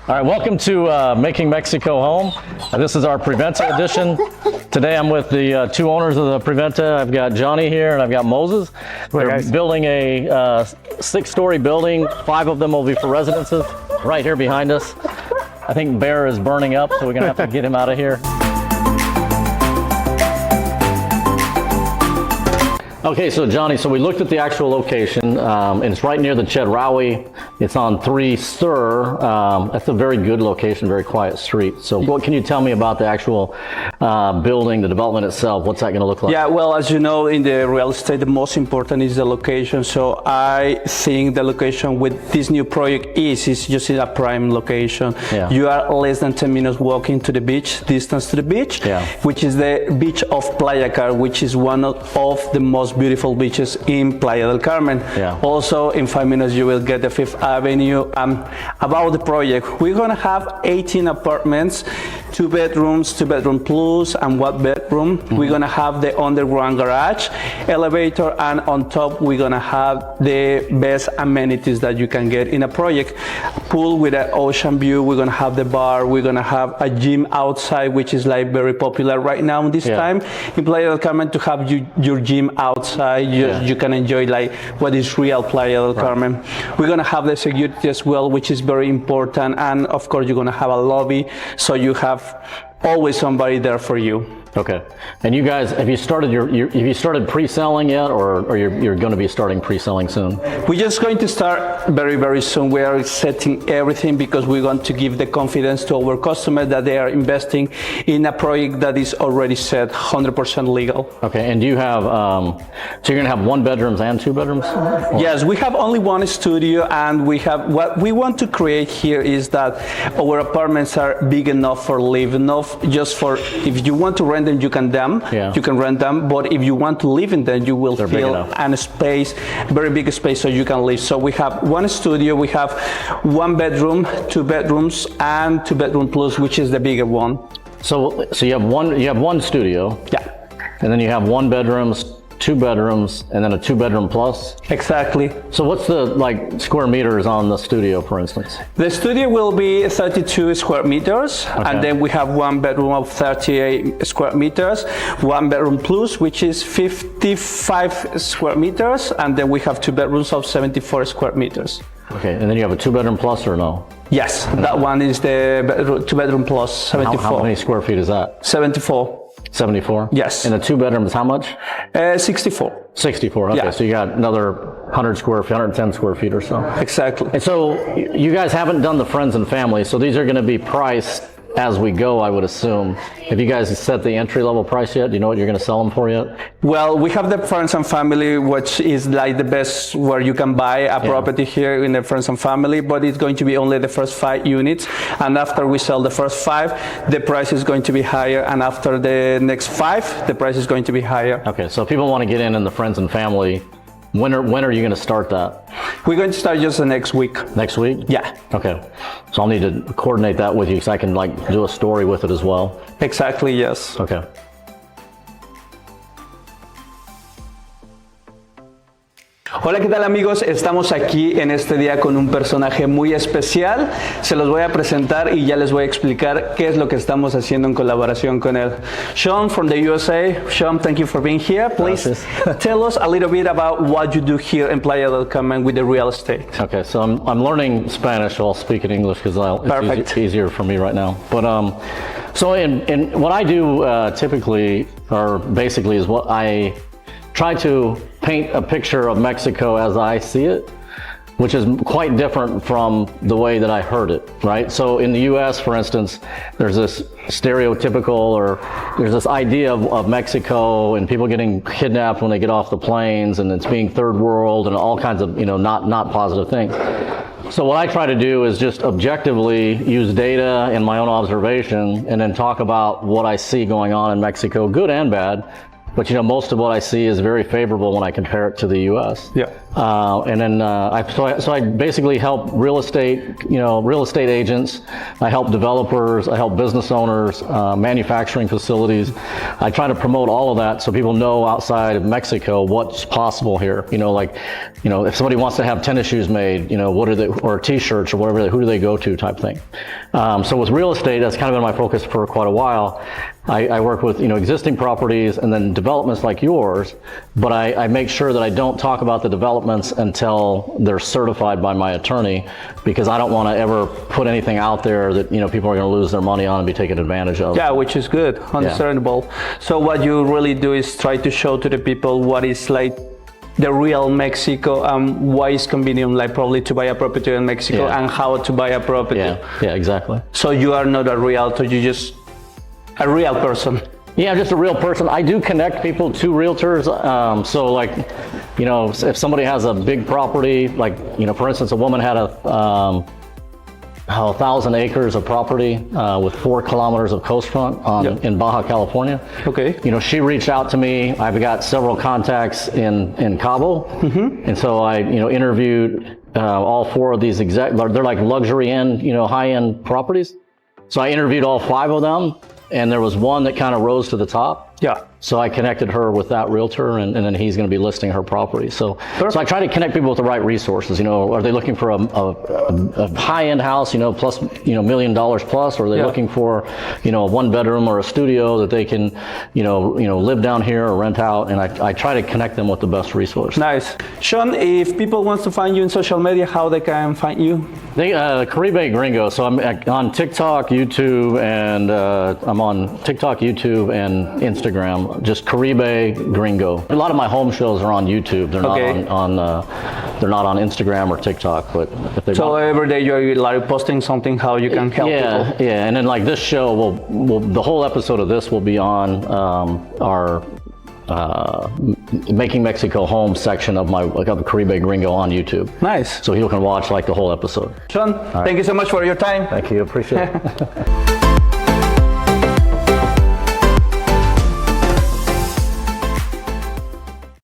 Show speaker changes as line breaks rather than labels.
All right, welcome to Making Mexico Home. This is our Preventa edition. Today I'm with the two owners of the Preventa. I've got Johnny here and I've got Moses. They're building a 6-story building. 5 of them will be for residences right here behind us. I think Bear is burning up, so we're gonna have to get him out of here. Okay, so Johnny, so we looked at the actual location, and it's right near the Chedraui. It's on 3 Sur. That's a very good location, very quiet street. So what can you tell me about the actual building, the development itself? What's that going to look like?
Yeah, well, as you know, in the real estate, the most important is the location. So I think the location with this new project is just in a prime location. Yeah. You are less than 10 minutes walking to the beach, distance to the beach, which is the beach of Playa del Carmen, which is one of the most beautiful beaches in Playa del Carmen. Yeah. Also, in 5 minutes, you will get the 5th Avenue. About the project, we're gonna have 18 apartments, 2 bedrooms, 2 bedroom plus, and 1 bedroom. We're gonna have the underground garage, elevator, and on top, we're gonna have the best amenities that you can get in a project. Pool with an ocean view. We're gonna have the bar. We're gonna have a gym outside, which is like very popular right now this time in Playa del Carmen, to have your gym outside. You can enjoy like what is real Playa del Carmen. We're gonna have the security as well, which is very important, and of course you're gonna have a lobby, so you have always somebody there for you.
Okay. And you guys, have you started pre-selling yet, or you're going to be starting pre-selling soon?
We're just going to start very soon. We are setting everything because we want to give the confidence to our customers that they are investing in a project that is already set 100% legal.
Okay. And do you have, so you're going to have 1 bedrooms and 2 bedrooms? Or?
Yes, we have only 1 studio, and we have, what we want to create here is that our apartments are big enough for live, enough just for, if you want to rent them, you can rent them, but if you want to live in them, you will feel a space, very big space, so you can live. So we have 1 studio, we have 1 bedroom, 2 bedrooms, and 2 bedroom plus, which is the bigger one.
So you have one studio.
Yeah.
And then you have 1 bedroom, 2 bedrooms, and then a 2 bedroom plus?
Exactly.
So what's the square meters on the studio, for instance?
The studio will be 32 square meters, and then we have 1 bedroom of 38 square meters, 1 bedroom plus, which is 55 square meters, and then we have 2 bedrooms of 74 square meters.
Okay, and then you have a 2 bedroom plus, or no?
Yes, that one is the 2 bedroom plus, 74.
How many square feet is that?
74.
74?
Yes.
And the 2 bedrooms, how much?
64.
64, okay. Yeah. So you got another 100 square feet, 110 square feet or so.
Exactly.
And so you guys haven't done the friends and family, so these are going to be priced as we go, I would assume. Have you guys set the entry-level price yet? Do you know what you're going to sell them for yet?
Well, we have the friends and family, which is like the best where you can buy a property here in the friends and family, but it's going to be only the first 5 units. And after we sell the first 5, the price is going to be higher. And after the next 5, the price is going to be higher.
Okay, so if people want to get in the friends and family, when are you going to start that?
We're going to start just the next week.
Next week?
Yeah.
Okay. So I'll need to coordinate that with you because I can do a story with it as well.
Exactly, yes.
Okay.
Hola, ¿qué tal amigos? Estamos aquí en este día con un personaje muy especial. Se los voy a presentar y ya les voy a explicar qué es lo que estamos haciendo en colaboración con él. Sean from the USA. Sean, thank you for being here. Please tell us a little bit about what you do here in Playa del Carmen with the real estate.
Okay, so I'm learning Spanish while speaking English because it's easier for me right now. But so in what I do typically, or basically, is what I try to paint a picture of Mexico as I see it, which is quite different from the way that I heard it, right? So in the US, for instance, there's this stereotypical, or there's this idea of Mexico and people getting kidnapped when they get off the planes, and it's being third world and all kinds of, not positive things. So what I try to do is just objectively use data and my own observation, and then talk about what I see going on in Mexico, good and bad. But most of what I see is very favorable when I compare it to the US.
Yeah.
And then I basically help real estate agents. I help developers. I help business owners, manufacturing facilities. I try to promote all of that so people know outside of Mexico what's possible here. If somebody wants to have tennis shoes made, what are they, or T-shirts or whatever, who do they go to, type thing. So with real estate, that's kind of been my focus for quite a while. I work with existing properties and then developments like yours, but I make sure that I don't talk about the developments until they're certified by my attorney, because I don't want to ever put anything out there that people are going to lose their money on and be taken advantage of.
Yeah, which is good, understandable. Yeah. So what you really do is try to show to the people what is like the real Mexico, why it's convenient, like probably to buy a property in Mexico, and how to buy a property.
Yeah, exactly.
So you are not a realtor, you're just a real person.
Yeah, I'm just a real person. I do connect people to realtors. So like, if somebody has a big property, like, for instance, a woman had 1,000 acres of property with 4 kilometers of coastfront in Baja California.
Okay.
She reached out to me. I've got several contacts in Cabo. Mm-hmm. And so I, interviewed all 4 of these they're like luxury end, high-end properties. So I interviewed all 5 of them, and there was one that kind of rose to the top.
Yeah.
So I connected her with that realtor, and then he's going to be listing her property. So I try to connect people with the right resources. Are they looking for a high-end house, plus, $1 million plus, or are they looking for, a 1-bedroom or a studio that they can, live down here or rent out? And I try to connect them with the best resource.
Nice. Sean, if people want to find you in social media, how they can find you?
Caribe Gringo. So I'm on TikTok, YouTube, and I'm on TikTok, YouTube, and Instagram. Just Caribe Gringo. A lot of my home shows are on YouTube. They're not on Instagram or TikTok. But if they
every day you're like posting something how you can help people.
Yeah, and then like this show the whole episode of this will be on our Making Mexico Home section of the Caribe Gringo on YouTube.
Nice.
So people can watch like the whole episode.
Sean, thank you so much for your time.
Thank you, appreciate it.